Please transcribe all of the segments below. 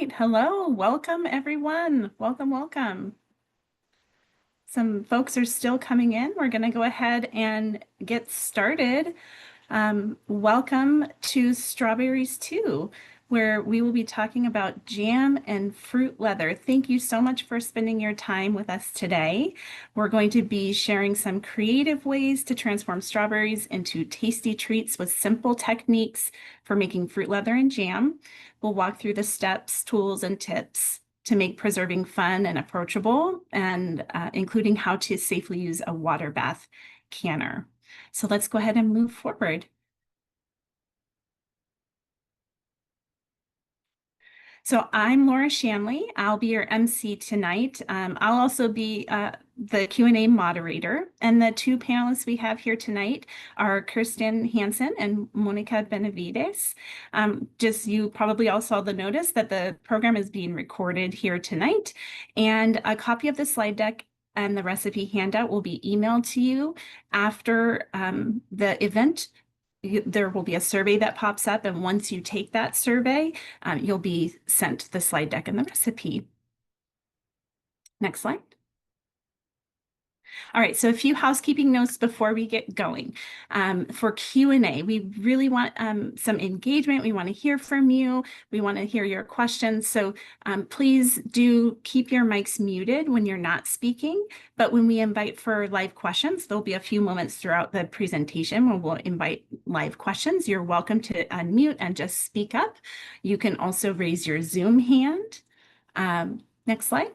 right. Hello. Welcome, everyone. Welcome, welcome. Some folks are still coming in. We're going to go ahead and get started. Welcome to Strawberries 2, where we will be talking about jam and fruit leather. Thank you so much for spending your time with us today. We're going to be sharing some creative ways to transform strawberries into tasty treats with simple techniques for making fruit leather and jam. We'll walk through the steps, tools, and tips to make preserving fun and approachable, and including how to safely use a water bath canner. So let's go ahead and move forward. So I'm Laura Shanley. I'll be your MC tonight. I'll also be the Q&A moderator. And the two panelists we have here tonight are Kirsten Hansen and Monica Benavides. Just you probably all saw the notice that the program is being recorded here tonight. And a copy of the slide deck and the recipe handout will be emailed to you after the event. There will be a survey that pops up, and once you take that survey, you'll be sent the slide deck and the recipe. Next slide. All right, so a few housekeeping notes before we get going. For Q&A, we really want some engagement. We want to hear from you. We want to hear your questions. So please do keep your mics muted when you're not speaking. But when we invite for live questions, there'll be a few moments throughout the presentation when we'll invite live questions. You're welcome to unmute and just speak up. You can also raise your Zoom hand. Next slide.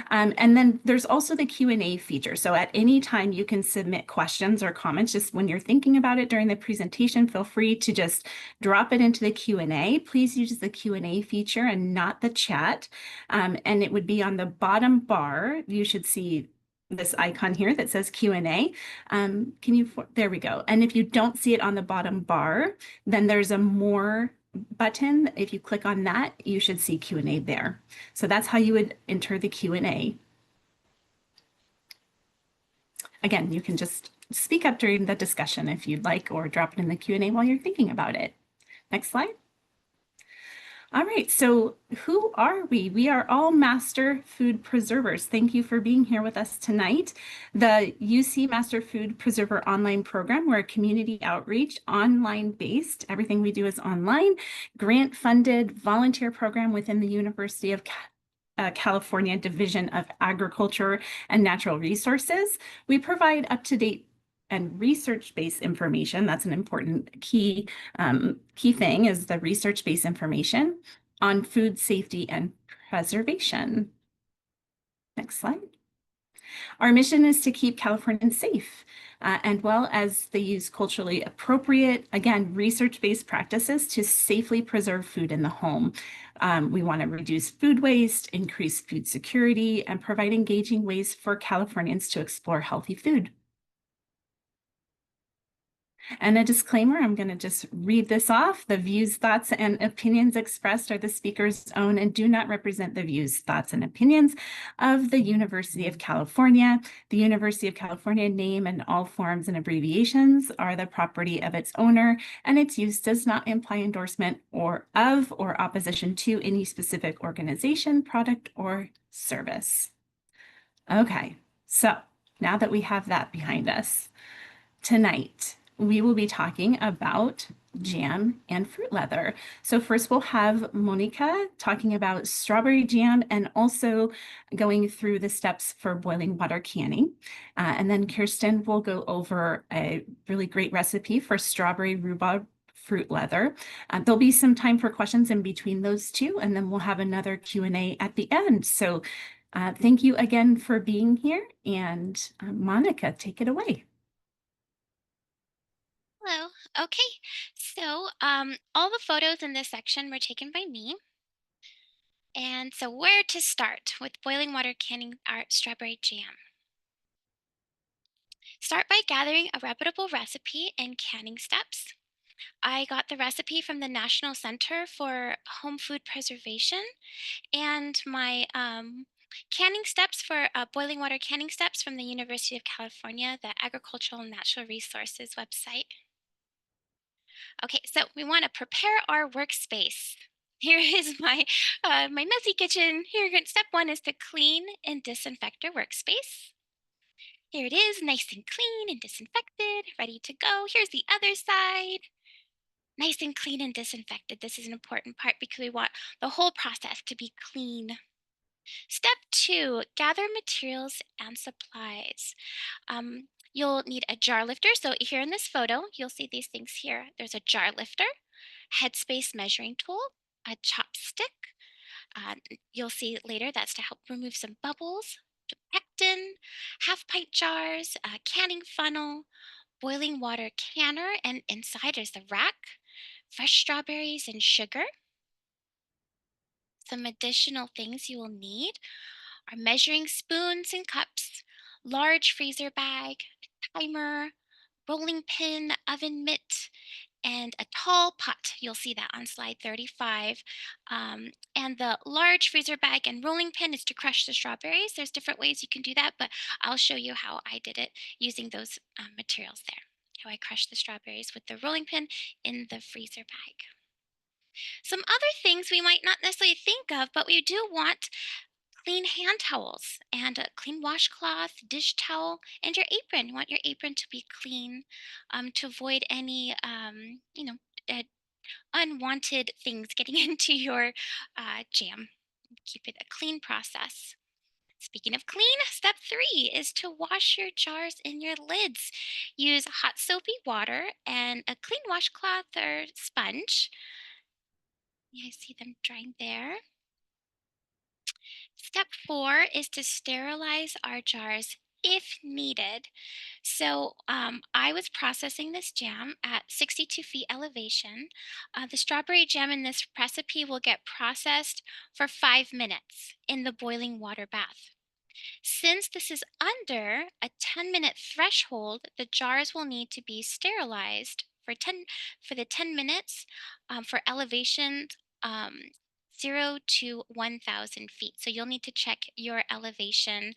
And then there's also the Q&A feature. So at any time you can submit questions or comments. Just when you're thinking about it during the presentation, feel free to just drop it into the Q&A. Please use the Q&A feature and not the chat. And it would be on the bottom bar. You should see this icon here that says Q&A. There we go. And if you don't see it on the bottom bar, then there's a more button. If you click on that, you should see Q&A there. So that's how you would enter the Q&A. Again, you can just speak up during the discussion if you'd like, or drop it in the Q&A while you're thinking about it. Next slide. All right, so who are we? We are all master food preservers. Thank you for being here with us tonight. The UC Master Food Preserver online program, we're a community outreach, online based. Everything we do is online, grant funded volunteer program within the University of California Division of Agriculture and Natural Resources. We provide up-to-date and research-based information. That's an important key thing, is the research-based information on food safety and preservation. Next slide. Our mission is to keep Californians safe, and well as they use culturally appropriate, again, research-based practices to safely preserve food in the home. We want to reduce food waste, increase food security, and provide engaging ways for Californians to explore healthy food. And a disclaimer, I'm going to just read this off. The views, thoughts, and opinions expressed are the speaker's own and do not represent the views, thoughts, and opinions of the University of California. The University of California name and all forms and abbreviations are the property of its owner, and its use does not imply endorsement or opposition to any specific organization, product, or service. Okay, so now that we have that behind us, tonight, we will be talking about jam and fruit leather. So first we'll have Monica talking about strawberry jam and also going through the steps for boiling water canning. And then Kirsten will go over a really great recipe for strawberry rhubarb fruit leather. There'll be some time for questions in between those two, and then we'll have another Q&A at the end. So thank you again for being here, and Monica, take it away. Hello. Okay, so all the photos in this section were taken by me. And so where to start with boiling water canning our strawberry jam? Start by gathering a reputable recipe and canning steps. I got the recipe from the National Center for Home Food Preservation, and my canning steps for boiling water canning steps from the University of California, the Agricultural and Natural Resources website. Okay, so we want to prepare our workspace. Here is my messy kitchen. Step one is to clean and disinfect your workspace. Here it is, nice and clean and disinfected, ready to go. Here's the other side. Nice and clean and disinfected. This is an important part because we want the whole process to be clean. Step two, gather materials and supplies. You'll need a jar lifter. So here in this photo, you'll see these things here. There's a jar lifter, headspace measuring tool, a chopstick. Uh, you'll see later that's to help remove some bubbles, pectin, half pint jars, a canning funnel, boiling water canner, and inside is the rack, fresh strawberries and sugar. Some additional things you will need are measuring spoons and cups, large freezer bag, timer, rolling pin, oven mitt, and a tall pot. You'll see that on slide 35. And the large freezer bag and rolling pin is to crush the strawberries. There's different ways you can do that, but I'll show you how I did it using those materials there. How I crushed the strawberries with the rolling pin in the freezer bag. Some other things we might not necessarily think of, but we do want clean hand towels and a clean washcloth, dish towel, and your apron. You want your apron to be clean to avoid any, uh, unwanted things getting into your jam. Keep it a clean process. Speaking of clean, step three is to wash your jars and your lids. Use hot soapy water and a clean washcloth or sponge. Yeah, I see them drying there. Step four is to sterilize our jars if needed. So I was processing this jam at 62 feet elevation. The strawberry jam in this recipe will get processed for 5 minutes in the boiling water bath. Since this is under a 10-minute threshold, the jars will need to be sterilized for the 10 minutes for elevation um, 0 to 1,000 feet. So you'll need to check your elevation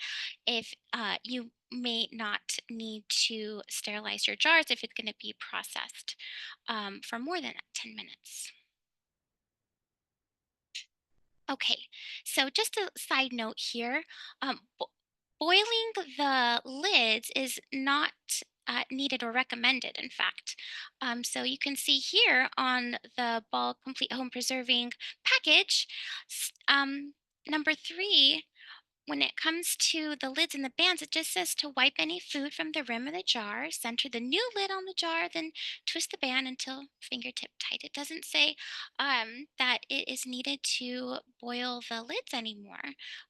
if you may not need to sterilize your jars if it's going to be processed for more than 10 minutes. Okay, so just a side note here, boiling the lids is not needed or recommended, in fact. So you can see here on the Ball Complete Home Preserving package, number 3, when it comes to the lids and the bands, it just says to wipe any food from the rim of the jar, center the new lid on the jar, then twist the band until fingertip tight. It doesn't say that it is needed to boil the lids anymore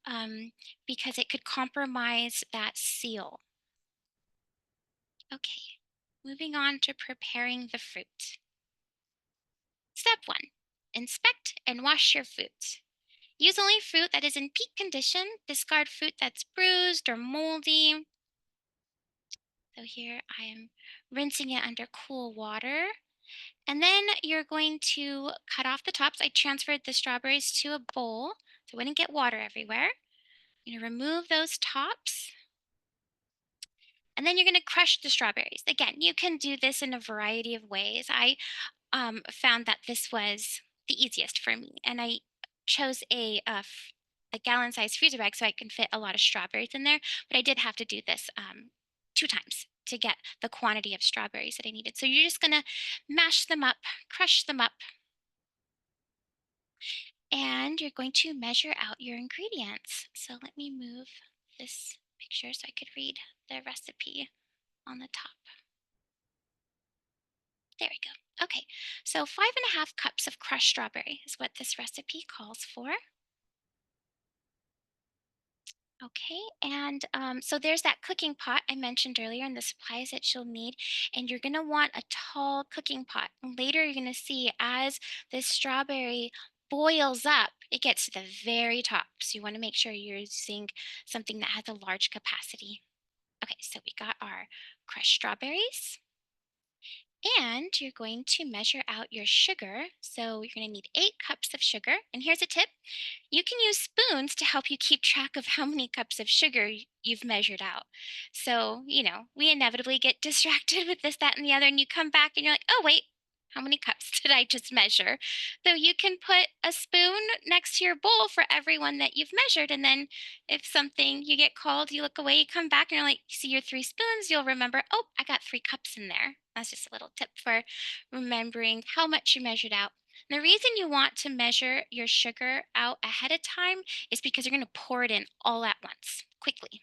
um, because it could compromise that seal. Okay, moving on to preparing the fruit. Step 1, inspect and wash your fruit. Use only fruit that is in peak condition. Discard fruit that's bruised or moldy. So here I am rinsing it under cool water. And then you're going to cut off the tops. I transferred the strawberries to a bowl so I wouldn't get water everywhere. You're going to remove those tops. And then you're going to crush the strawberries. Again, you can do this in a variety of ways. I found that this was the easiest for me. And I chose a gallon-sized freezer bag so I can fit a lot of strawberries in there. But I did have to do this 2 times to get the quantity of strawberries that I needed. So you're just gonna mash them up, crush them up, and you're going to measure out your ingredients. So let me move this picture so I could read the recipe on the top. There we go. Okay, so 5.5 cups of crushed strawberry is what this recipe calls for. Okay, and so there's that cooking pot I mentioned earlier and the supplies that you'll need. And you're gonna want a tall cooking pot. And later you're gonna see as this strawberry boils up, it gets to the very top. So you wanna make sure you're using something that has a large capacity. Okay, so we got our crushed strawberries. And you're going to measure out your sugar. So you're going to need 8 cups of sugar. And here's a tip, you can use spoons to help you keep track of how many cups of sugar you've measured out. So, we inevitably get distracted with this, that, and the other. And you come back and you're like, oh, wait, how many cups did I just measure? So you can put a spoon next to your bowl for everyone that you've measured. And then if something you get called, you look away, you come back and you're like, you see your 3 spoons, you'll remember, oh, I got 3 cups in there. That's just a little tip for remembering how much you measured out. And the reason you want to measure your sugar out ahead of time is because you're going to pour it in all at once, quickly.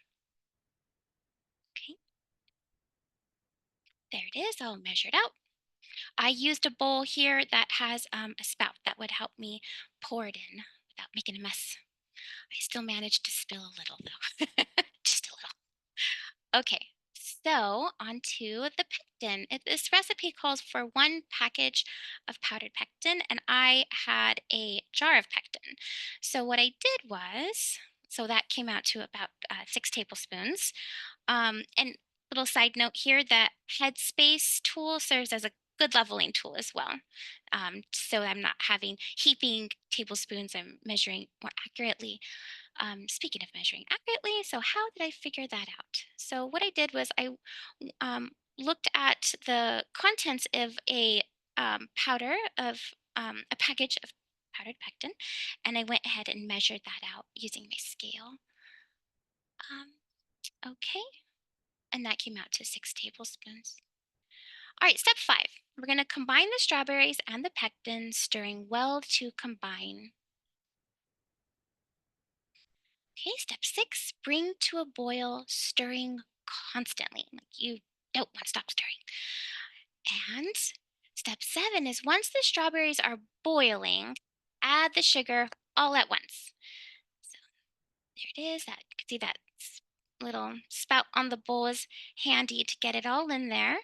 Okay, there it is, all measured out. I used a bowl here that has a spout that would help me pour it in without making a mess. I still managed to spill a little though, just a little. Okay, so on to the pectin. This recipe calls for 1 package of powdered pectin, and I had a jar of pectin. So what I did was, so that came out to about 6 tablespoons. And little side note here that Headspace tool serves as a good leveling tool as well. So I'm not having heaping tablespoons, I'm measuring more accurately. Speaking of measuring accurately, so how did I figure that out? So what I did was I looked at the contents of powder of a package of powdered pectin, and I went ahead and measured that out using my scale. Okay, and that came out to 6 tablespoons. All right, step 5. We're going to combine the strawberries and the pectin, stirring well to combine. Okay, step 6. Bring to a boil, stirring constantly. Like you don't want to stop stirring. And step 7 is once the strawberries are boiling, add the sugar all at once. So there it is. That you can see that little spout on the bowl is handy to get it all in there.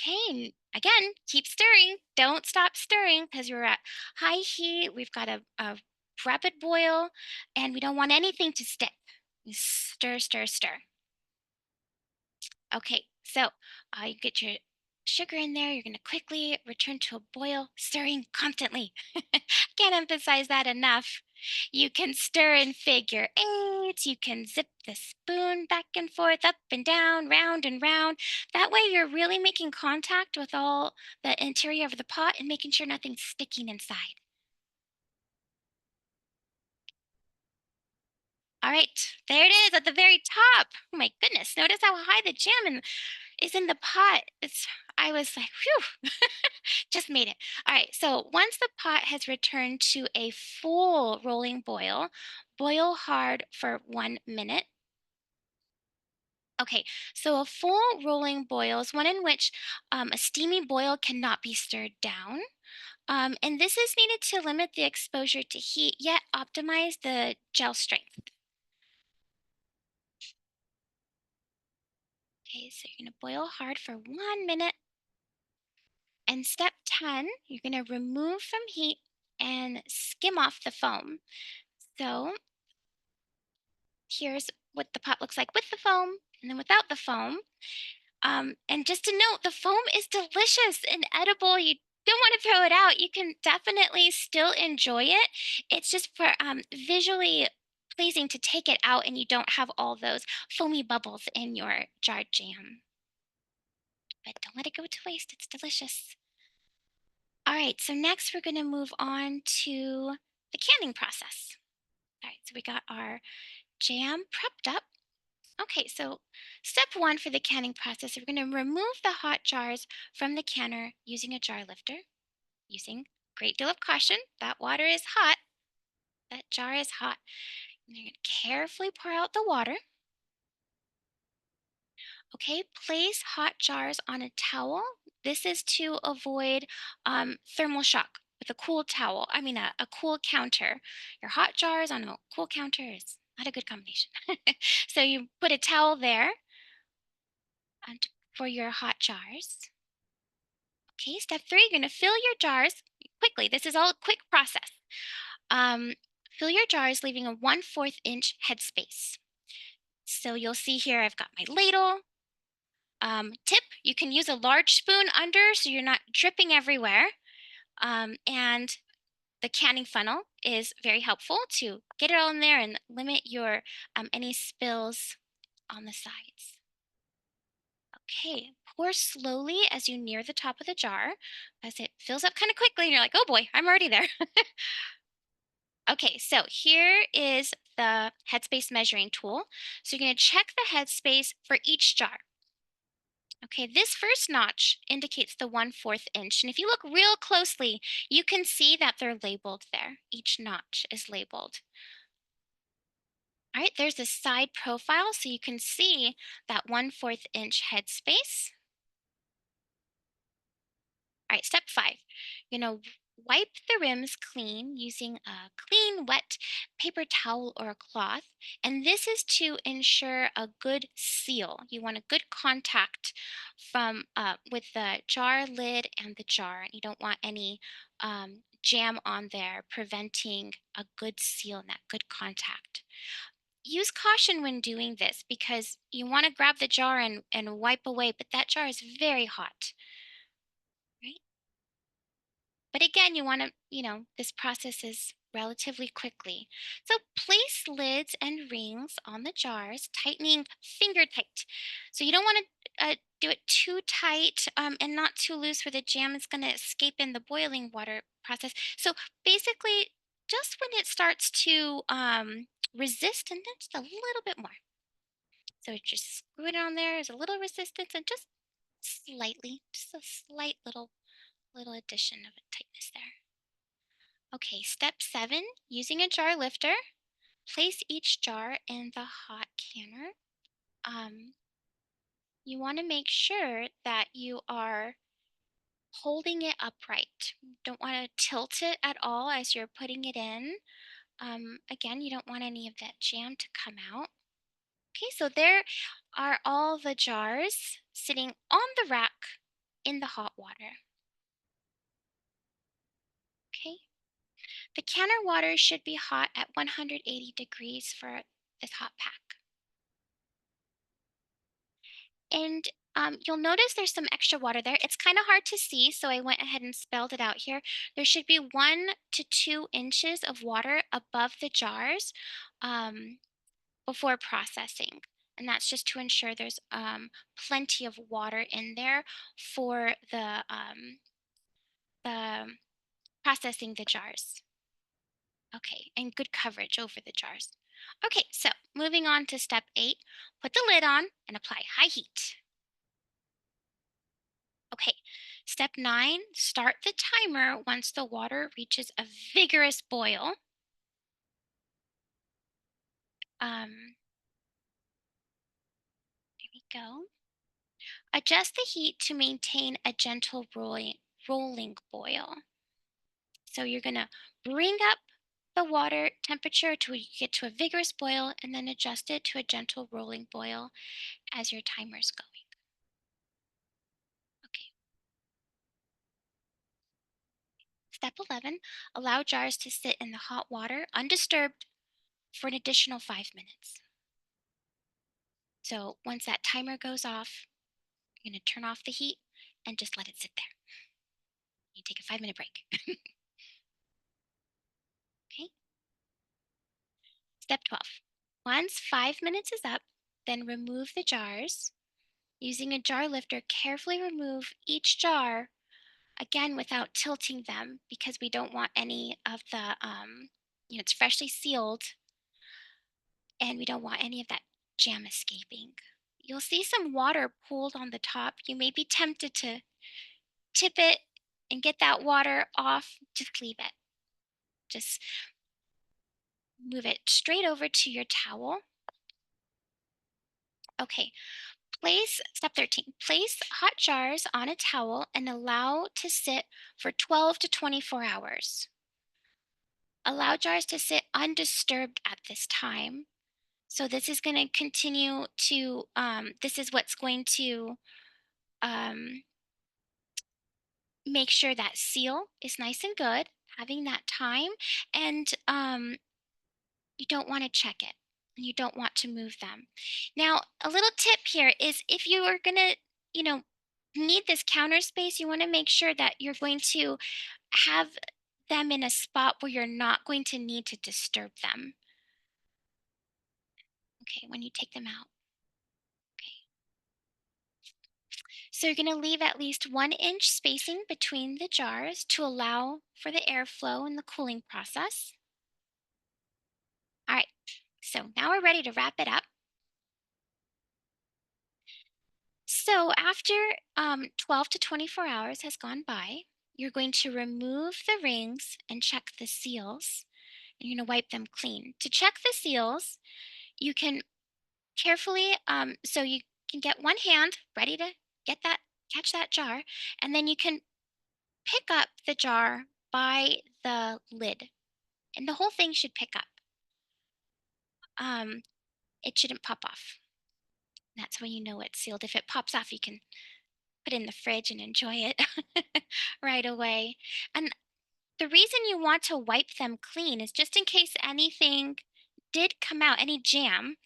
Okay, again, keep stirring. Don't stop stirring because you're at high heat. We've got a rapid boil and we don't want anything to stick. You stir, stir, stir. Okay, so you get your sugar in there. You're going to quickly return to a boil, stirring constantly. Can't emphasize that enough. You can stir in figure eights. You can zip the spoon back and forth, up and down, round and round. That way, you're really making contact with all the interior of the pot and making sure nothing's sticking inside. All right, there it is at the very top. Oh my goodness, notice how high the jam is in the pot. I was like, whew, just made it. All right, so once the pot has returned to a full rolling boil, boil hard for 1 minute. Okay, so a full rolling boil is one in which a steamy boil cannot be stirred down. And this is needed to limit the exposure to heat, yet optimize the gel strength. Okay, so you're gonna boil hard for 1 minute. And step 10, you're gonna remove from heat and skim off the foam. So here's what the pot looks like with the foam and then without the foam. And just to note, the foam is delicious and edible. You don't want to throw it out. You can definitely still enjoy it. It's just for visually pleasing to take it out and you don't have all those foamy bubbles in your jarred jam. But don't let it go to waste. It's delicious. All right, so next we're going to move on to the canning process. All right, so we got our jam prepped up. Okay, so step 1 for the canning process, we're going to remove the hot jars from the canner using a jar lifter, using a great deal of caution. That water is hot. That jar is hot. And you're going to carefully pour out the water. Okay, place hot jars on a towel. This is to avoid thermal shock with a cool towel. I mean, a cool counter. Your hot jars on a cool counter is not a good combination. So you put a towel there for your hot jars. Okay, step 3, you're going to fill your jars quickly. This is all a quick process. Fill your jars, leaving a 1/4 inch headspace. So you'll see here I've got my ladle. Tip, you can use a large spoon under so you're not dripping everywhere. And the canning funnel is very helpful to get it all in there and limit your any spills on the sides. Okay, pour slowly as you near the top of the jar, as it fills up kind of quickly, and you're like, oh boy, I'm already there. Okay, so here is the headspace measuring tool. So you're going to check the headspace for each jar. Okay, this first notch indicates the 1/4 inch. And if you look real closely, you can see that they're labeled there. Each notch is labeled. All right, there's a side profile so you can see that 1/4 inch headspace. All right, step 5. You're going to wipe the rims clean using a clean, wet paper towel or a cloth. And this is to ensure a good seal. You want a good contact from with the jar lid and the jar. You don't want any jam on there, preventing a good seal and that good contact. Use caution when doing this because you want to grab the jar and wipe away, but that jar is very hot. Right? But again, you want to, this process is relatively quickly. So place lids and rings on the jars, tightening finger tight. So you don't want to do it too tight and not too loose where the jam is going to escape in the boiling water process. So basically, just when it starts to resist and then just a little bit more. So just screw it on there. There's a little resistance and just slightly, just a slight little addition of a tightness there. Okay, step 7, using a jar lifter, place each jar in the hot canner. Um, you want to make sure that you are holding it upright. Don't want to tilt it at all as you're putting it in. Again, you don't want any of that jam to come out. Okay, so there are all the jars sitting on the rack in the hot water. Okay, the canner water should be hot at 180 degrees for this hot pack. And you'll notice there's some extra water there. It's kind of hard to see, so I went ahead and spelled it out here. There should be 1 to 2 inches of water above the jars before processing. And that's just to ensure there's plenty of water in there for the processing the jars. Okay, and good coverage over the jars. Okay, so moving on to step 8, put the lid on and apply high heat. Okay, step 9, start the timer once the water reaches a vigorous boil. There we go. Adjust the heat to maintain a gentle rolling boil. So you're gonna bring up the water temperature to get to a vigorous boil and then adjust it to a gentle rolling boil as your timer's going. Okay. Step 11, allow jars to sit in the hot water undisturbed for an additional 5 minutes. So once that timer goes off, you're going to turn off the heat and just let it sit there. You take a 5-minute break. Okay. Step 12. Once 5 minutes is up, then remove the jars. Using a jar lifter, carefully remove each jar, again without tilting them because we don't want any of the, it's freshly sealed and we don't want any of that jam escaping. You'll see some water pooled on the top. You may be tempted to tip it and get that water off. Just leave it. Just move it straight over to your towel. Okay, step 13, place hot jars on a towel and allow to sit for 12 to 24 hours. Allow jars to sit undisturbed at this time. So this is going to continue to, this is what's going to um, make sure that seal is nice and good, having that time, and you don't want to check it and you don't want to move them. Now, a little tip here is if you are going to, need this counter space, you want to make sure that you're going to have them in a spot where you're not going to need to disturb them. Okay, when you take them out. Okay. So you're going to leave at least 1 inch spacing between the jars to allow for the airflow and the cooling process. All right, so now we're ready to wrap it up. So after 12 to 24 hours has gone by, you're going to remove the rings and check the seals. And you're going to wipe them clean. To check the seals, you can carefully, so you can get one hand ready to get that, catch that jar, and then you can pick up the jar by the lid, and the whole thing should pick up. Um, it shouldn't pop off. That's when you know it's sealed. If it pops off, you can put it in the fridge and enjoy it right away. And the reason you want to wipe them clean is just in case anything did come out, any jam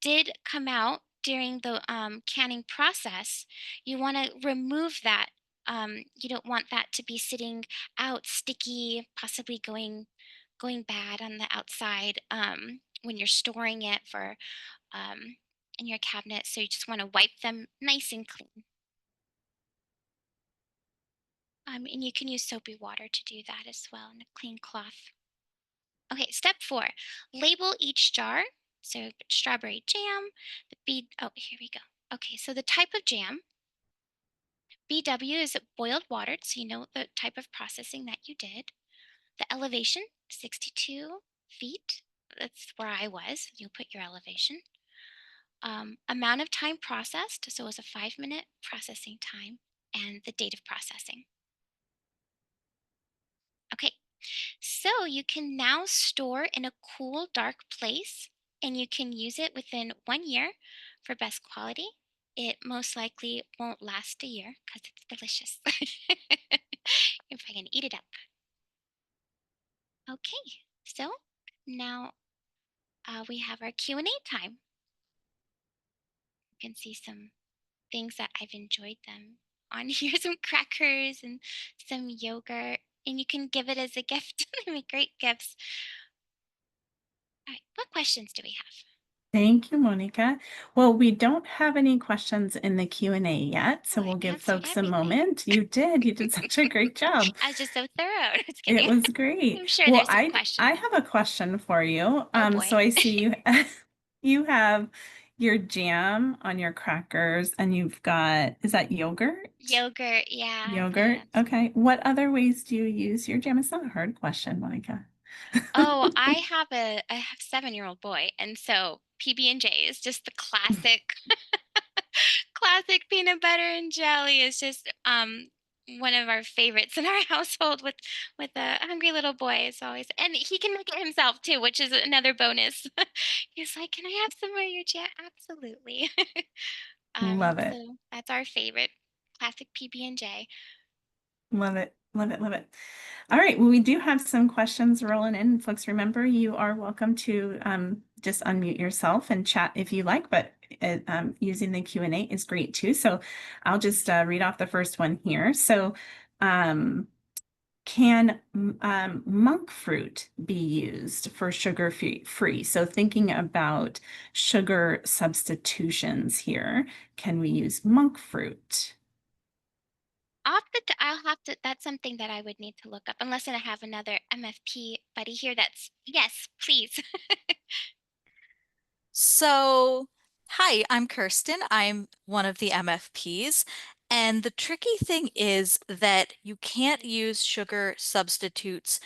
did come out during the canning process. You want to remove that. You don't want that to be sitting out sticky, possibly going bad on the outside when you're storing it for in your cabinet. So you just want to wipe them nice and clean. And you can use soapy water to do that as well, and a clean cloth. Okay, step 4, label each jar. So strawberry jam, the B, oh, here we go. Okay, so the type of jam, BW is boiled water, so you know the type of processing that you did. The elevation, 62 feet. That's where I was. You'll put your elevation. Amount of time processed, so it was a 5-minute processing time, and the date of processing. Okay, so you can now store in a cool, dark place and you can use it within 1 year for best quality. It most likely won't last a year because it's delicious. If I can eat it up. Okay, so now we have our Q&A time. You can see some things that I've enjoyed them on here, some crackers and some yogurt, and you can give it as a gift. They make great gifts. All right, what questions do we have? Thank you, Monica. Well, we don't have any questions in the Q&A yet, Oh, so I we'll give answered folks a everything. moment. You did. You did such a great job. I was just so thorough. Just It kidding. was great. I'm sure Well, there's some I questions out have a there. question for you. Oh So boy. I see you you have your jam on your crackers and you've got, is that yogurt? Yogurt, yeah, Yogurt. yes. Okay. What other ways do you use your jam? It's not a hard question, Monica. Oh, I have 7-year-old boy, and so PB&J is just the classic classic peanut butter and jelly is just one of our favorites in our household with a hungry little boy. It's always, and he can make it himself too, which is another bonus. He's like, "Can I have some more of your jam?" Absolutely. Love it. So that's our favorite classic PB&J. Love it. Love it. Love it. All right. Well, we do have some questions rolling in. Folks, remember you are welcome to just unmute yourself and chat if you like, but using the Q&A is great too. So I'll just read off the first one here. So um, can monk fruit be used for sugar free? So thinking about sugar substitutions here, can we use monk fruit? I'll have to, that's something that I would need to look up, unless I have another MFP buddy here that's, yes, please. So, hi, I'm Kirsten. I'm one of the MFPs. And the tricky thing is that you can't use sugar substitutes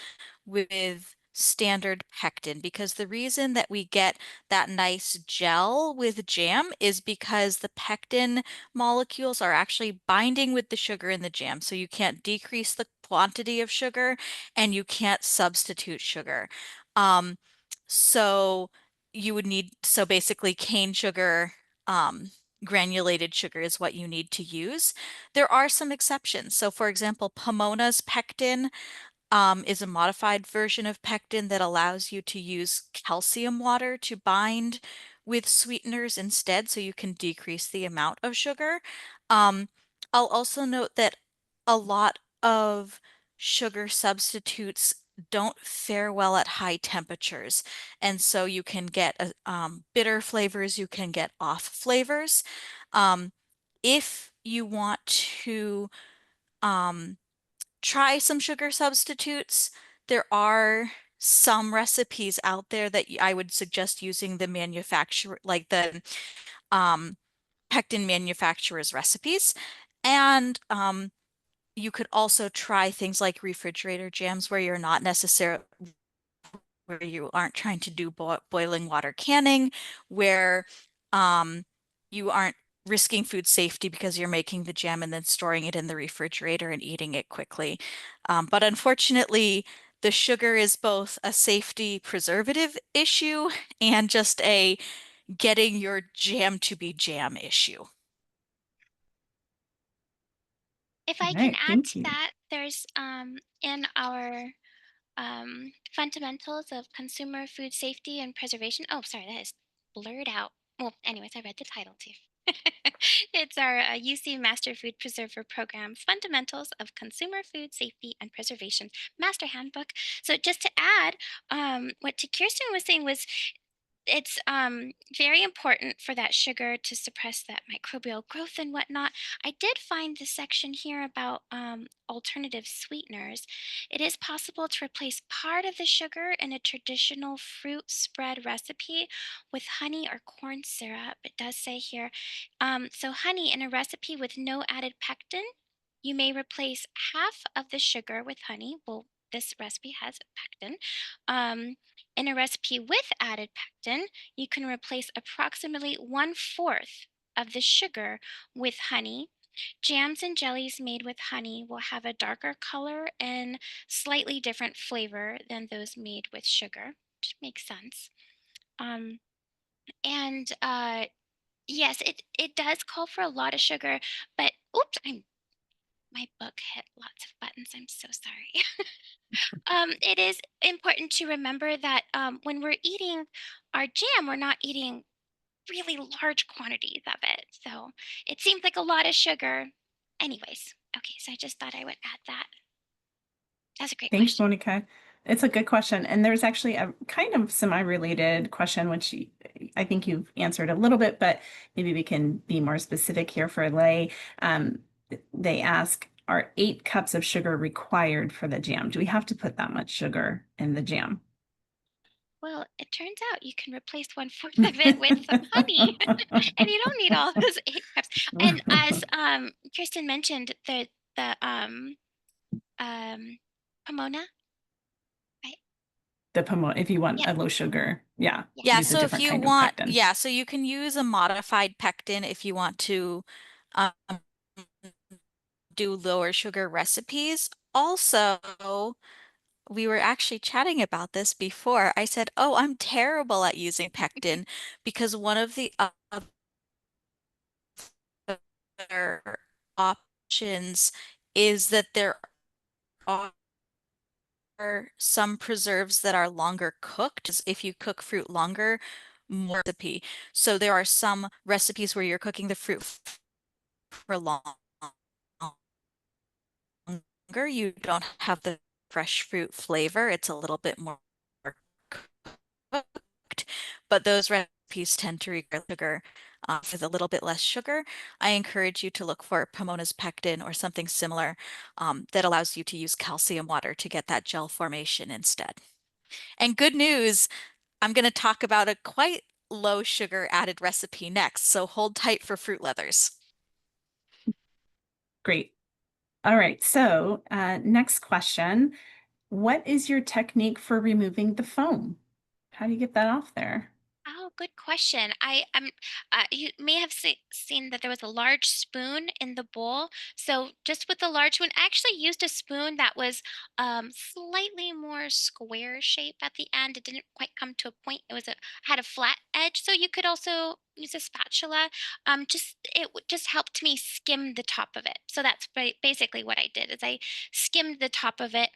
with standard pectin because the reason that we get that nice gel with jam is because the pectin molecules are actually binding with the sugar in the jam. So you can't decrease the quantity of sugar and you can't substitute sugar. Um, so you would need, so basically cane sugar, granulated sugar is what you need to use. There are some exceptions. So for example, Pomona's pectin is a modified version of pectin that allows you to use calcium water to bind with sweeteners instead, so you can decrease the amount of sugar. Um, I'll also note that a lot of sugar substitutes don't fare well at high temperatures, and so you can get bitter flavors, you can get off flavors. Um, if you want to try some sugar substitutes, there are some recipes out there that I would suggest using the manufacturer, like the pectin manufacturer's recipes. And you could also try things like refrigerator jams where you're not necessarily where you aren't trying to do boiling water canning, where you aren't risking food safety because you're making the jam and then storing it in the refrigerator and eating it quickly. But unfortunately, the sugar is both a safety preservative issue and just a getting your jam to be jam issue. If All I can right, add thank to you. that, there's in our fundamentals of consumer food safety and preservation. Oh, sorry, that is blurred out. Well, anyways, I read the title too. It's our UC Master Food Preserver Program, Fundamentals of Consumer Food Safety and Preservation Master Handbook. So just to add, what Kirsten was saying was it's very important for that sugar to suppress that microbial growth and whatnot. I did find the section here about alternative sweeteners. It is possible to replace part of the sugar in a traditional fruit spread recipe with honey or corn syrup. It does say here. So honey in a recipe with no added pectin, you may replace half of the sugar with honey. Well, this recipe has pectin. In a recipe with added pectin, you can replace approximately 1/4 of the sugar with honey. Jams and jellies made with honey will have a darker color and slightly different flavor than those made with sugar, which makes sense. Um, and yes, it does call for a lot of sugar, but oops, my book hit lots of buttons. I'm so sorry. It is important to remember that when we're eating our jam, we're not eating really large quantities of it. So it seems like a lot of sugar. Anyways, okay, so I just thought I would add that. That's a great Thanks, question. Monica. It's a good question. And there's actually a kind of semi-related question, which I think you've answered a little bit, but maybe we can be more specific here for Lay. They ask, are 8 cups of sugar required for the jam? Do we have to put that much sugar in the jam? Well, it turns out you can replace 1/4 of it with some honey, and you don't need all those 8 cups. And as Kirsten mentioned, the Pomona, right? The pomona, if you want Yeah, a low sugar, yeah, yeah. Yeah, use a so if different you kind of want, pectin. yeah, so you can use a modified pectin if you want to um, do lower sugar recipes. Also, we were actually chatting about this before. I said, "Oh, I'm terrible at using pectin," because one of the other options is that there are some preserves that are longer cooked. If you cook fruit longer, more recipe. So there are some recipes where you're cooking the fruit for longer. You don't have the fresh fruit flavor. It's a little bit more cooked, but those recipes tend to require sugar. With a little bit less sugar, I encourage you to look for Pomona's pectin or something similar that allows you to use calcium water to get that gel formation instead. And good news, I'm going to talk about a quite low sugar added recipe next, so hold tight for fruit leathers. Great. All right, so next question. What is your technique for removing the foam? How do you get that off there? Oh, good question. You may have seen that there was a large spoon in the bowl. So just with the large one, I actually used a spoon that was slightly more square shape at the end. It didn't quite come to a point. Had a flat edge. So you could also use a spatula. Just helped me skim the top of it. So that's basically what I did is I skimmed the top of it.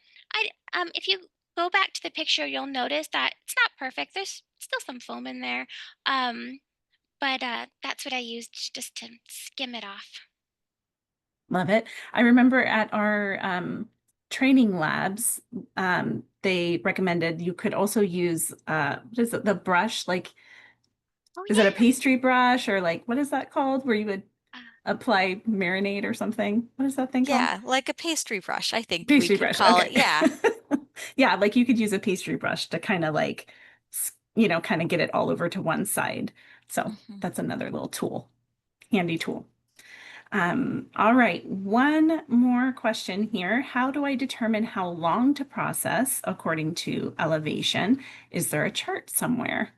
If you go back to the picture, you'll notice that it's not perfect. There's still some foam in there. But that's what I used just to skim it off. Love it. I remember at our training labs, they recommended you could also use what is it, the brush? Like, Oh is it a yeah. pastry brush or like what is that called? Where you would apply marinade or something. What is that thing called? Yeah, like a pastry brush, I think we Pastry could brush. call it. Okay. Yeah. Yeah, like you could use a pastry brush to kind of like, kind of get it all over to one side. So Mhm. that's another little tool, handy tool. All right, one more question here. How do I determine how long to process according to elevation? Is there a chart somewhere?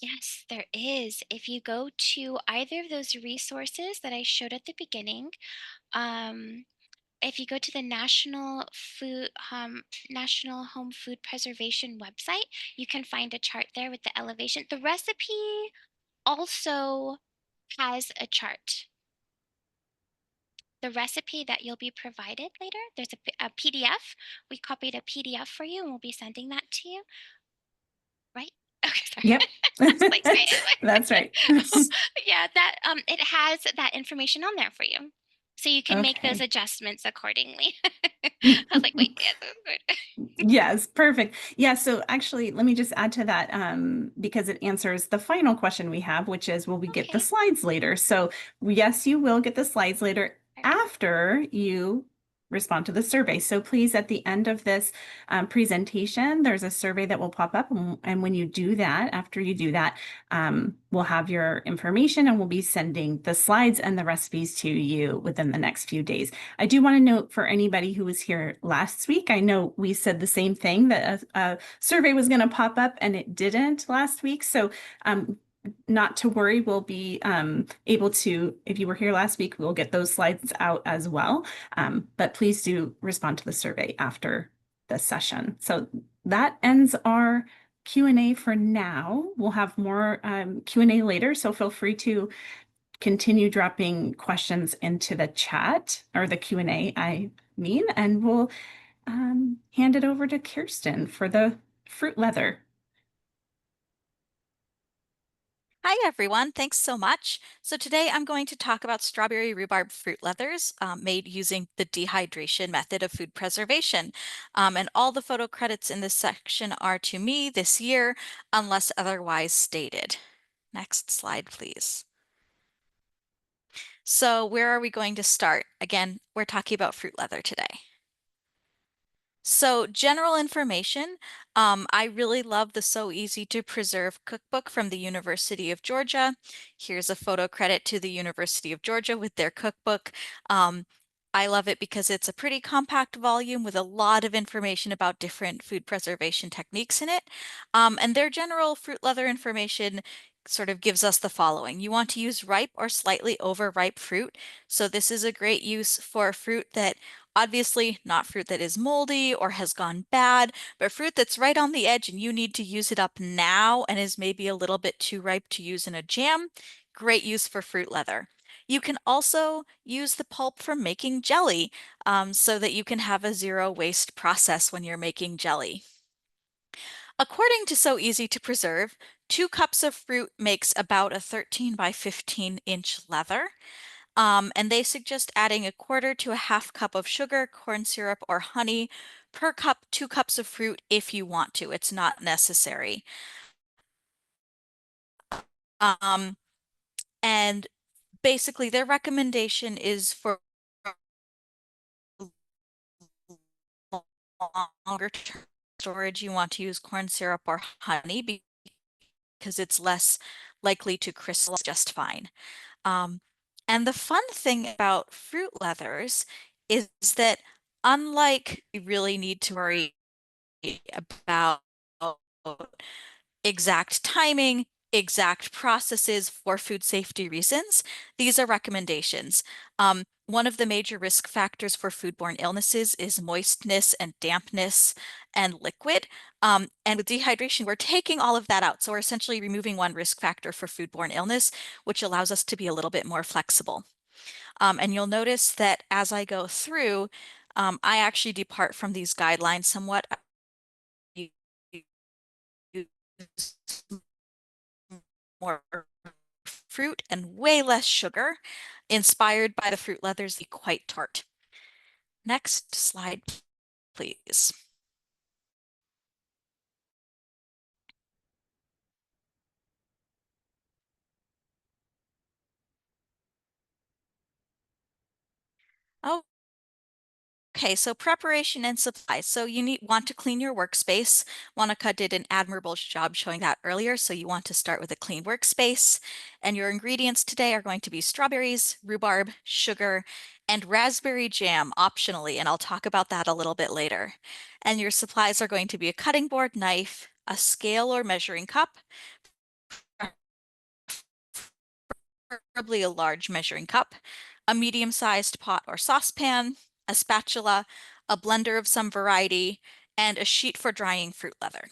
Yes, there is. If you go to either of those resources that I showed at the beginning, um, if you go to the National Home Food Preservation website, you can find a chart there with the elevation. The recipe also has a chart. The recipe that you'll be provided later, there's a PDF. We copied a PDF for you and we'll be sending that to you, right? Okay, sorry. Yep. I was like saying it That's right. like, yeah, that it has that information on there for you. So you can make those Okay. adjustments accordingly. I was like, wait, yeah, that's good. Yes, perfect. Yeah, so actually, let me just add to that because it answers the final question we have, which is, will we get the Okay, slides later? So yes, you will get the slides later perfect. after you respond to the survey. So please, at the end of this presentation, there's a survey that will pop up. And when you do that, after you do that, we'll have your information and we'll be sending the slides and the recipes to you within the next few days. I do want to note for anybody who was here last week, I know we said the same thing that a survey was going to pop up and it didn't last week. So not to worry, we'll be able to, if you were here last week, we'll get those slides out as well. But please do respond to the survey after the session. So that ends our Q&A for now. We'll have more Q&A later, so feel free to continue dropping questions into the chat or the Q&A, I mean, and we'll hand it over to Kirsten for the fruit leather. Hi, everyone. Thanks so much. So today I'm going to talk about strawberry rhubarb fruit leathers made using the dehydration method of food preservation. And all the photo credits in this section are to me this year, unless otherwise stated. Next slide, please. So where are we going to start? Again, we're talking about fruit leather today. So general information, I really love the So Easy to Preserve cookbook from the University of Georgia. Here's a photo credit to the University of Georgia with their cookbook. I love it because it's a pretty compact volume with a lot of information about different food preservation techniques in it. And their general fruit leather information sort of gives us the following. You want to use ripe or slightly overripe fruit. So this is a great use for fruit that obviously not fruit that is moldy or has gone bad, but fruit that's right on the edge and you need to use it up now and is maybe a little bit too ripe to use in a jam. Great use for fruit leather. You can also use the pulp for making jelly so that you can have a zero waste process when you're making jelly. According to So Easy to Preserve, 2 cups of fruit makes about a 13 by 15 inch leather. And they suggest adding a quarter to a half cup of sugar, corn syrup, or honey per cup, 2 cups of fruit if you want to. It's not necessary. Um, and basically, their recommendation is for longer term storage, you want to use corn syrup or honey because it's less likely to crystallize just fine. Um, and the fun thing about fruit leathers is that unlike you really need to worry about exact timing, exact processes for food safety reasons, these are recommendations. One of the major risk factors for foodborne illnesses is moistness and dampness and liquid. And with dehydration, we're taking all of that out. So we're essentially removing one risk factor for foodborne illness, which allows us to be a little bit more flexible. And you'll notice that as I go through, I actually depart from these guidelines somewhat. I use more fruit and way less sugar, inspired by the fruit leathers, be quite tart. Next slide, please. Oh, okay, so preparation and supplies. So you want to clean your workspace. Monica did an admirable job showing that earlier. So you want to start with a clean workspace. And your ingredients today are going to be strawberries, rhubarb, sugar, and raspberry jam optionally. And I'll talk about that a little bit later. And your supplies are going to be a cutting board, knife, a scale or measuring cup, preferably a large measuring cup, a medium-sized pot or saucepan, a spatula, a blender of some variety, and a sheet for drying fruit leather.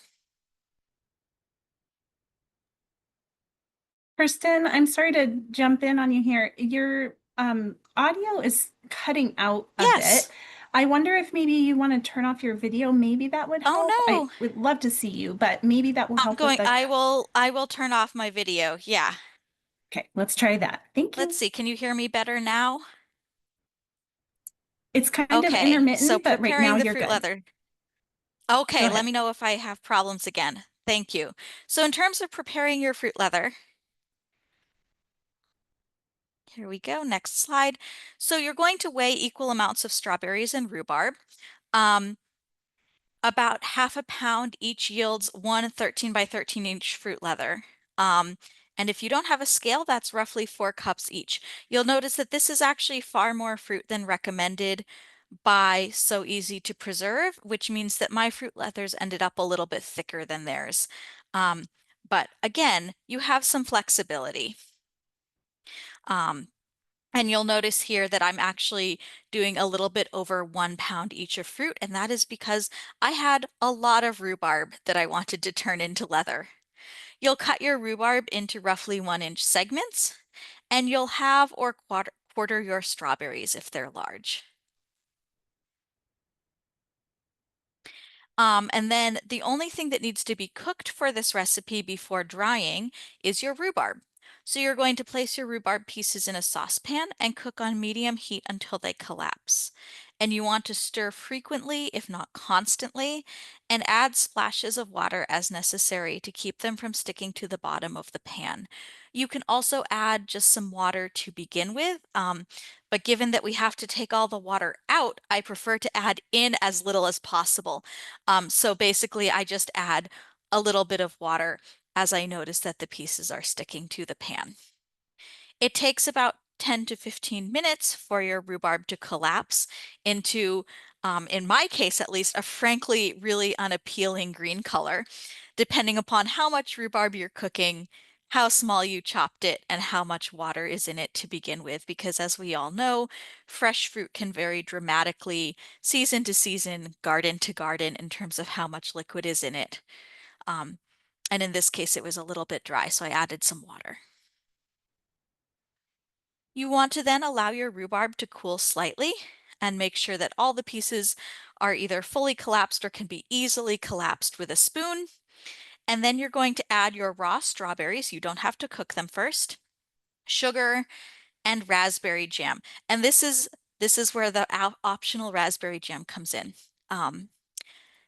Kirsten, I'm sorry to jump in on you here. Your audio is cutting out a Yes. bit. I wonder if maybe you want to turn off your video. Maybe that would Oh help. I no. would love to see you, but maybe that will help with the. I will turn off my video. Yeah. Okay, let's try that. Thank Let's you. see. Can you hear me better now? It's kind of Okay. So intermittent, but right now preparing the you're fruit good. leather. Go Okay, let ahead. me know if I have problems again. Thank you. So in terms of preparing your fruit leather, here we go. Next slide. So you're going to weigh equal amounts of strawberries and rhubarb. Um, About half a pound each yields one 13 by 13 inch fruit leather. And if you don't have a scale, that's roughly 4 cups each. You'll notice that this is actually far more fruit than recommended by So Easy to Preserve, which means that my fruit leathers ended up a little bit thicker than theirs. But again, you have some flexibility. Um, and you'll notice here that I'm actually doing a little bit over 1 pound each of fruit, and that is because I had a lot of rhubarb that I wanted to turn into leather. You'll cut your rhubarb into roughly 1 inch segments, and you'll halve or quarter your strawberries if they're large. And then the only thing that needs to be cooked for this recipe before drying is your rhubarb. So you're going to place your rhubarb pieces in a saucepan and cook on medium heat until they collapse. And you want to stir frequently, if not constantly, and add splashes of water as necessary to keep them from sticking to the bottom of the pan. You can also add just some water to begin with, but given that we have to take all the water out, I prefer to add in as little as possible. So basically, I just add a little bit of water as I notice that the pieces are sticking to the pan. It takes about 10 to 15 minutes for your rhubarb to collapse into, in my case at least, a frankly really unappealing green color, depending upon how much rhubarb you're cooking, how small you chopped it, and how much water is in it to begin with, because as we all know, fresh fruit can vary dramatically season to season, garden to garden in terms of how much liquid is in it. Um, and in this case, it was a little bit dry, so I added some water. You want to then allow your rhubarb to cool slightly and make sure that all the pieces are either fully collapsed or can be easily collapsed with a spoon. And then you're going to add your raw strawberries. You don't have to cook them first. Sugar and raspberry jam. And this is where the optional raspberry jam comes in.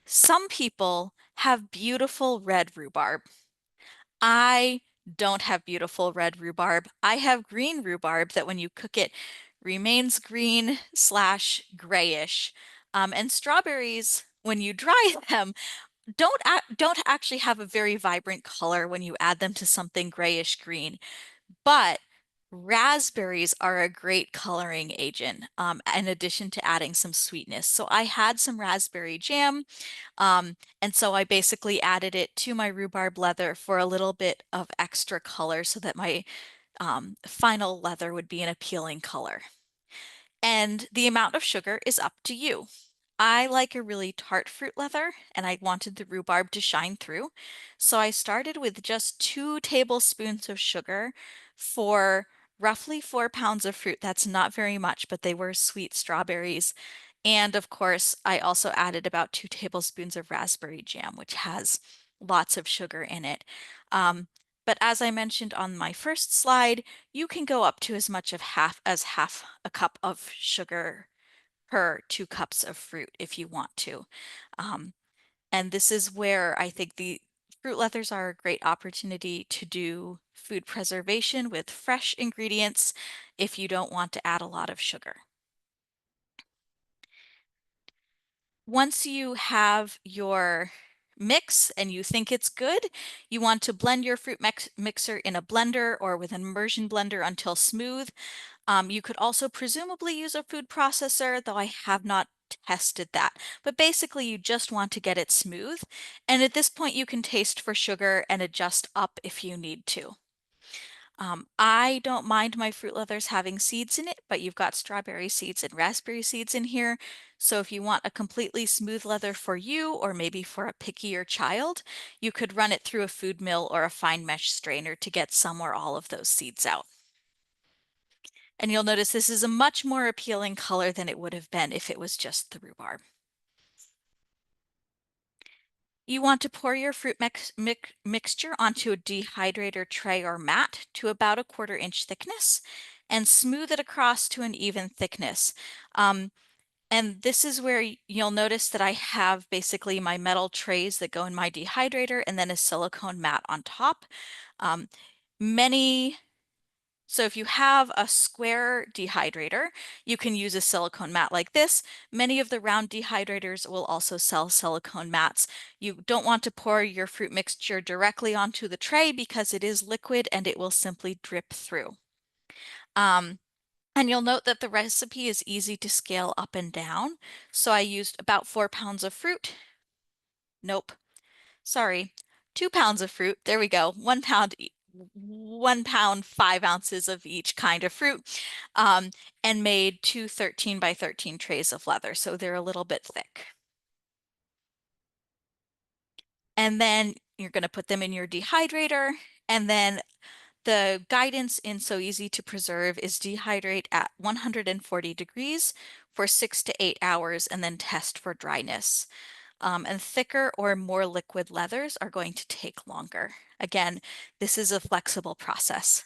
Some people have beautiful red rhubarb. I don't have beautiful red rhubarb. I have green rhubarb that when you cook it remains green slash grayish. And strawberries, when you dry them, don't actually have a very vibrant color when you add them to something grayish green. But raspberries are a great coloring agent, in addition to adding some sweetness. So I had some raspberry jam, and so I basically added it to my rhubarb leather for a little bit of extra color so that my final leather would be an appealing color. And the amount of sugar is up to you. I like a really tart fruit leather and I wanted the rhubarb to shine through. So I started with just 2 tablespoons of sugar for roughly 4 pounds of fruit. That's not very much, but they were sweet strawberries. And of course, I also added about 2 tablespoons of raspberry jam, which has lots of sugar in it. Um, but as I mentioned on my first slide, you can go up to as much of half a cup of sugar per 2 cups of fruit if you want to. Um, and this is where I think the fruit leathers are a great opportunity to do food preservation with fresh ingredients if you don't want to add a lot of sugar. once you have your mix and you think it's good, you want to blend your fruit mixer in a blender or with an immersion blender until smooth. You could also presumably use a food processor, though I have not tested that. But basically, you just want to get it smooth. And at this point, you can taste for sugar and adjust up if you need to. I don't mind my fruit leathers having seeds in it, but you've got strawberry seeds and raspberry seeds in here. So if you want a completely smooth leather for you, or maybe for a pickier child, you could run it through a food mill or a fine mesh strainer to get some or all of those seeds out. And you'll notice this is a much more appealing color than it would have been if it was just the rhubarb. You want to pour your fruit mixture onto a dehydrator tray or mat to about a 1/4 inch thickness and smooth it across to an even thickness. And this is where you'll notice that I have basically my metal trays that go in my dehydrator and then a silicone mat on top. Um, so if you have a square dehydrator, you can use a silicone mat like this. Many of the round dehydrators will also sell silicone mats. You don't want to pour your fruit mixture directly onto the tray because it is liquid and it will simply drip through. And you'll note that the recipe is easy to scale up and down. So I used about 4 pounds of fruit. Nope, sorry, 2 pounds of fruit. There we go. 1 pound 1 pound, 5 ounces of each kind of fruit, and made 2 13 by 13 trays of leather. So they're a little bit thick. And then you're going to put them in your dehydrator. And then the guidance in So Easy to Preserve is dehydrate at 140 degrees for 6 to 8 hours and then test for dryness. And thicker or more liquid leathers are going to take longer. Again, this is a flexible process.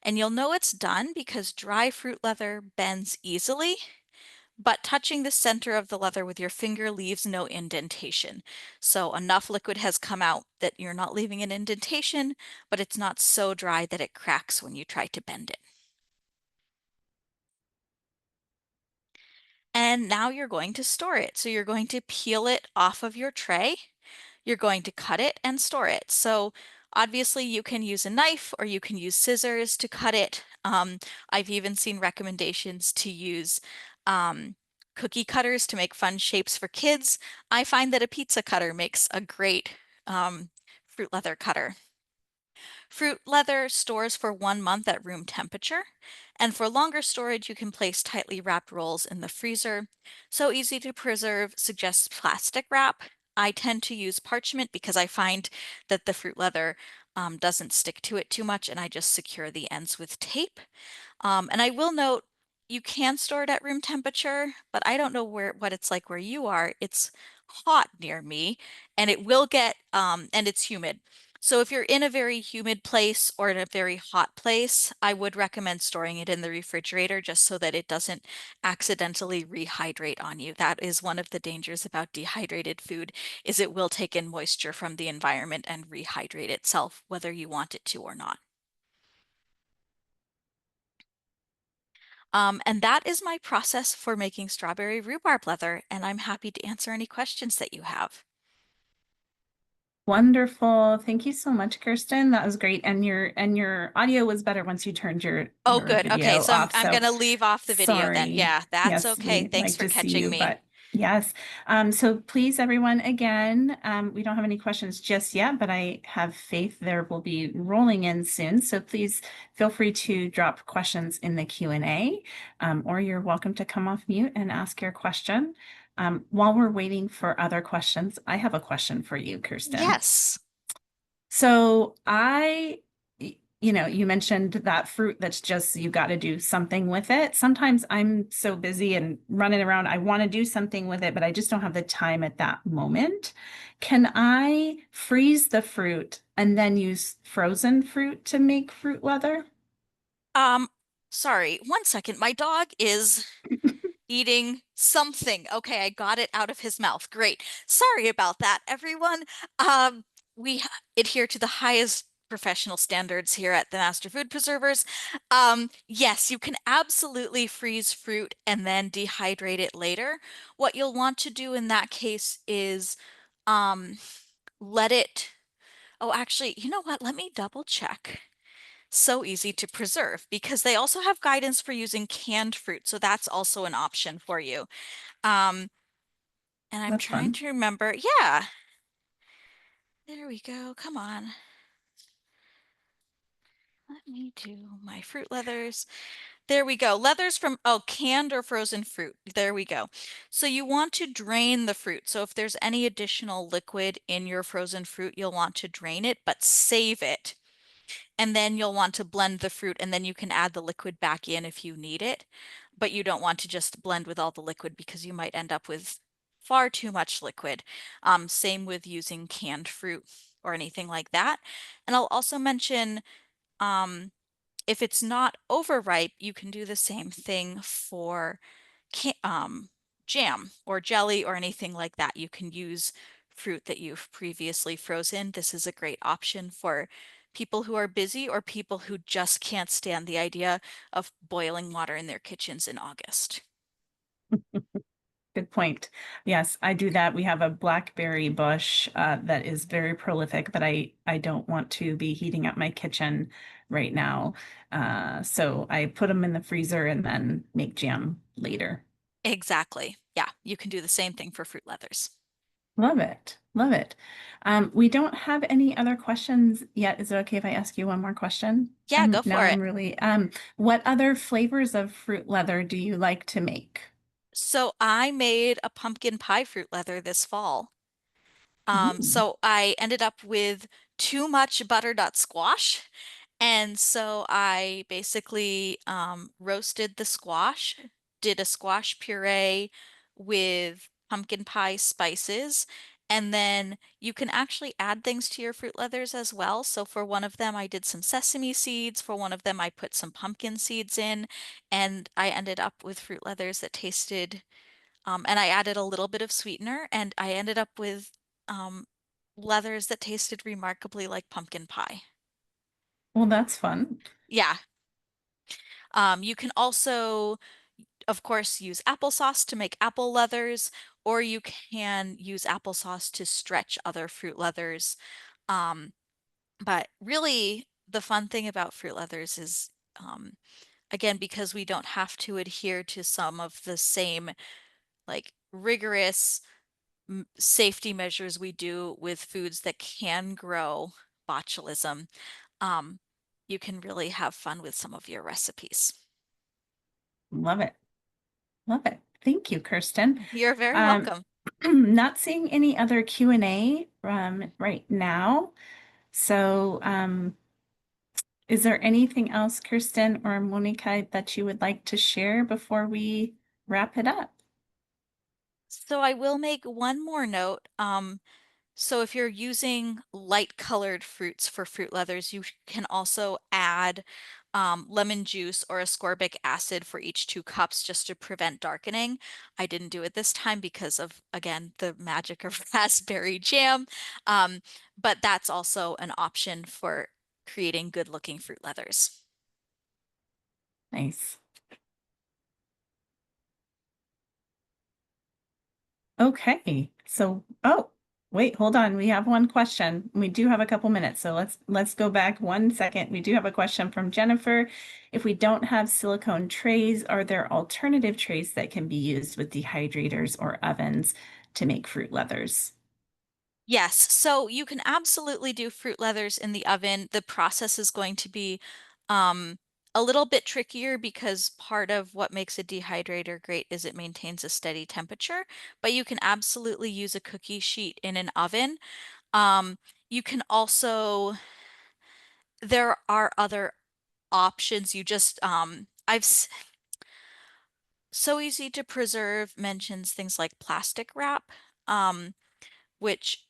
And you'll know it's done because dry fruit leather bends easily, but touching the center of the leather with your finger leaves no indentation. So enough liquid has come out that you're not leaving an indentation, but it's not so dry that it cracks when you try to bend it. And now you're going to store it. So you're going to peel it off of your tray. You're going to cut it and store it. So obviously you can use a knife or you can use scissors to cut it. I've even seen recommendations to use cookie cutters to make fun shapes for kids. I find that a pizza cutter makes a great fruit leather cutter. Fruit leather stores for 1 month at room temperature, and for longer storage, you can place tightly wrapped rolls in the freezer. So Easy to Preserve suggests plastic wrap. I tend to use parchment because I find that the fruit leather doesn't stick to it too much, and I just secure the ends with tape. And I will note, you can store it at room temperature, but I don't know what it's like where you are. It's hot near me, and it will get and it's humid. So if you're in a very humid place or in a very hot place, I would recommend storing it in the refrigerator just so that it doesn't accidentally rehydrate on you. That is one of the dangers about dehydrated food, is it will take in moisture from the environment and rehydrate itself, whether you want it to or not. And that is my process for making strawberry rhubarb leather, and I'm happy to answer any questions that you have. Wonderful. Thank you so much, Kirsten. That was great. And your audio was better once you turned your Oh, good. Okay, video so off. I'm gonna leave off the video then. Sorry. Yeah, that's Yes, okay. we Thanks like for to see catching you, me. but yes. So please, everyone, again, we don't have any questions just yet, but I have faith there will be rolling in soon. So please feel free to drop questions in the Q&A, or you're welcome to come off mute and ask your question. While we're waiting for other questions, I have a question for you, Kirsten. Yes. So you mentioned that fruit that's just, you got to do something with it. Sometimes I'm so busy and running around, I want to do something with it, but I just don't have the time at that moment. Can I freeze the fruit and then use frozen fruit to make fruit leather? Sorry, 1 second. My dog is eating something. Okay, I got it out of his mouth. Great. Sorry about that, everyone. We adhere to the highest professional standards here at the Master Food Preservers. Yes, you can absolutely freeze fruit and then dehydrate it later. What you'll want to do in that case is um, let it, oh, actually, you know what? Let me double check. So easy to preserve because they also have guidance for using canned fruit. So that's also an option for you. Um, and I'm That's trying fun. to remember. Yeah, there we go. Come on. Let me do my fruit leathers. There we go. Leathers from, oh, canned or frozen fruit. There we go. So you want to drain the fruit. So if there's any additional liquid in your frozen fruit, you'll want to drain it, but save it. And then you'll want to blend the fruit and then you can add the liquid back in if you need it. But you don't want to just blend with all the liquid because you might end up with far too much liquid. Same with using canned fruit or anything like that. And I'll also mention um, if it's not overripe, you can do the same thing for jam or jelly or anything like that. You can use fruit that you've previously frozen. This is a great option for people who are busy or people who just can't stand the idea of boiling water in their kitchens in August. Good point. Yes, I do that. We have a blackberry bush that is very prolific, but I don't want to be heating up my kitchen right now. So I put them in the freezer and then make jam later. Exactly. Yeah, you can do the same thing for fruit leathers. Love it. Love it. We don't have any other questions yet. Is it okay if I ask you one more question? Yeah, go Now for it. I'm really, what other flavors of fruit leather do you like to make? So I made a pumpkin pie fruit leather this fall. Ooh. So I ended up with too much butternut squash. And so I basically roasted the squash, did a squash puree with pumpkin pie spices, and then you can actually add things to your fruit leathers as well. So for one of them, I did some sesame seeds. For one of them, I put some pumpkin seeds in, and I ended up with fruit leathers that tasted and I added a little bit of sweetener, and I ended up with um, leathers that tasted remarkably like pumpkin pie. Well, that's fun. Yeah. You can also, of course, use applesauce to make apple leathers, or you can use applesauce to stretch other fruit leathers. Um, but really, the fun thing about fruit leathers is, again, because we don't have to adhere to some of the same like rigorous safety measures we do with foods that can grow botulism, um, you can really have fun with some of your recipes. Love it. Love it. Thank you, Kirsten. You're very Um, welcome. not seeing any other Q&A right now. So, is there anything else, Kirsten or Monica, that you would like to share before we wrap it up? So I will make one more note. So if you're using light colored fruits for fruit leathers, you can also add lemon juice or ascorbic acid for each 2 cups just to prevent darkening. I didn't do it this time because of, again, the magic of raspberry jam. Um, but that's also an option for creating good looking fruit leathers. Nice. Okay. So, oh, wait, hold on. We have one question. We do have a couple minutes, so let's go back 1 second. We do have a question from Jennifer. If we don't have silicone trays, are there alternative trays that can be used with dehydrators or ovens to make fruit leathers? Yes, so you can absolutely do fruit leathers in the oven. The process is going to be um, a little bit trickier because part of what makes a dehydrator great is it maintains a steady temperature, but you can absolutely use a cookie sheet in an oven. Um, you can also, there are other options. You just, So Easy to Preserve mentions things like plastic wrap, which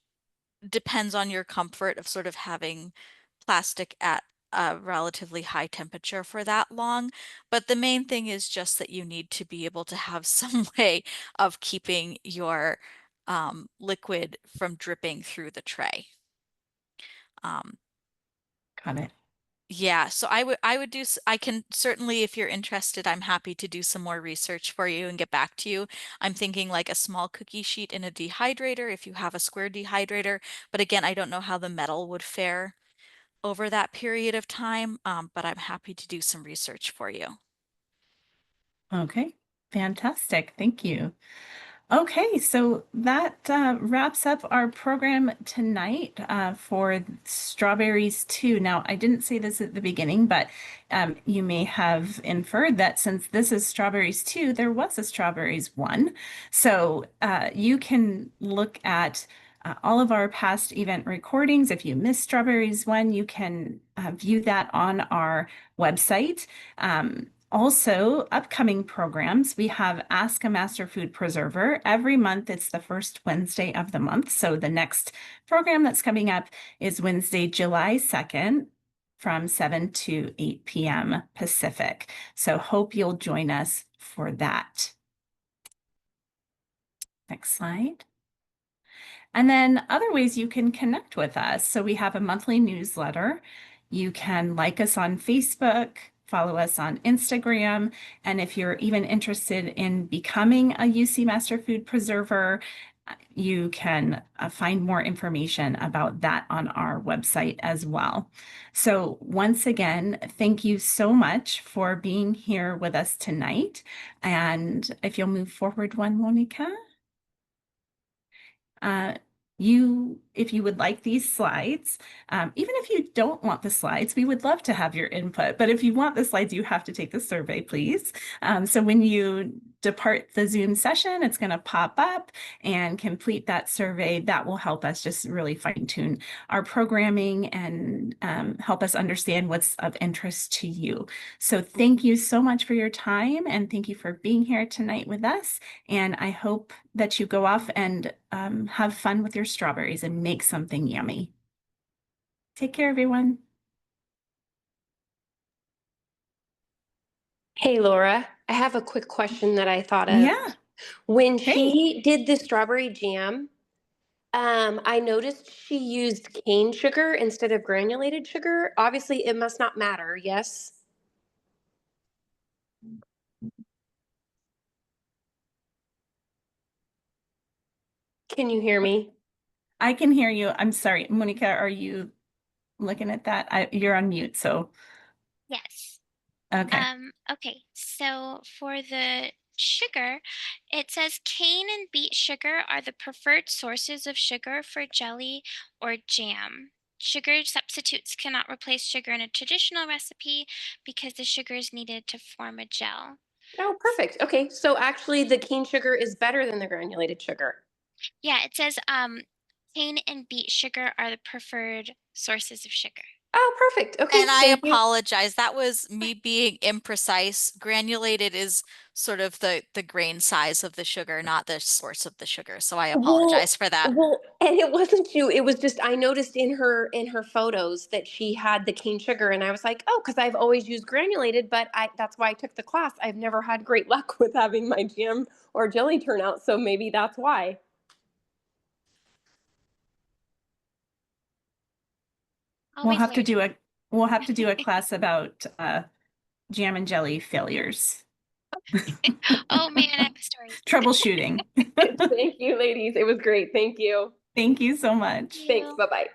depends on your comfort of sort of having plastic at a relatively high temperature for that long. But the main thing is just that you need to be able to have some way of keeping your liquid from dripping through the tray. Um, Got it. Yeah, so I would do I can certainly, if you're interested, I'm happy to do some more research for you and get back to you. I'm thinking like a small cookie sheet in a dehydrator if you have a square dehydrator, but again, I don't know how the metal would fare over that period of time, but I'm happy to do some research for you. Okay, fantastic. Thank you. Okay, so that wraps up our program tonight for Strawberries 2. Now, I didn't say this at the beginning, but you may have inferred that since this is Strawberries 2, there was a Strawberries 1. So you can look at all of our past event recordings. If you missed Strawberries 1, you can view that on our website. Also, upcoming programs, we have Ask a Master Food Preserver. Every month, it's the first Wednesday of the month. So the next program that's coming up is Wednesday, July 2nd from 7 to 8 p.m. Pacific. So hope you'll join us for that. Next slide. And then other ways you can connect with us. So we have a monthly newsletter. You can like us on Facebook, follow us on Instagram. And if you're even interested in becoming a UC Master Food Preserver, you can find more information about that on our website as well. So once again, thank you so much for being here with us tonight. And if you'll move forward one, Monica. If you would like these slides, even if you don't want the slides, we would love to have your input. But if you want the slides, you have to take the survey, please. So when you depart the Zoom session, it's going to pop up and complete that survey. That will help us just really fine tune our programming and help us understand what's of interest to you. So thank you so much for your time, and thank you for being here tonight with us. And I hope that you go off and have fun with your strawberries and make something yummy. Take care, everyone. Hey, Laura, I have a quick question that I thought of. Yeah. When Hey. she did the strawberry jam, I noticed she used cane sugar instead of granulated sugar. Obviously, it must not matter, yes? Can you hear me? I can hear you. I'm sorry. Monica, are you looking at that? You're on mute, so Yes. okay. Okay, so for the sugar, it says cane and beet sugar are the preferred sources of sugar for jelly or jam. Sugar substitutes cannot replace sugar in a traditional recipe because the sugar is needed to form a gel. Oh, perfect. Okay, so actually the cane sugar is better than the granulated sugar. Yeah, it says cane and beet sugar are the preferred sources of sugar. Oh, perfect. Okay, And I thank you. apologize. That was me being imprecise. Granulated is sort of the grain size of the sugar, not the source of the sugar. So I apologize for that. Well, and it wasn't you. It was just I noticed in her photos that she had the cane sugar, and I was like, oh, because I've always used granulated, but I that's why I took the class. I've never had great luck with having my jam or jelly turn out, so maybe that's why. We'll Always have to learning. do a class about jam and jelly failures. Oh man, I have a story. Troubleshooting. Thank you, ladies. It was great. Thank you. Thank you so much. Thank Thanks. you. Bye bye.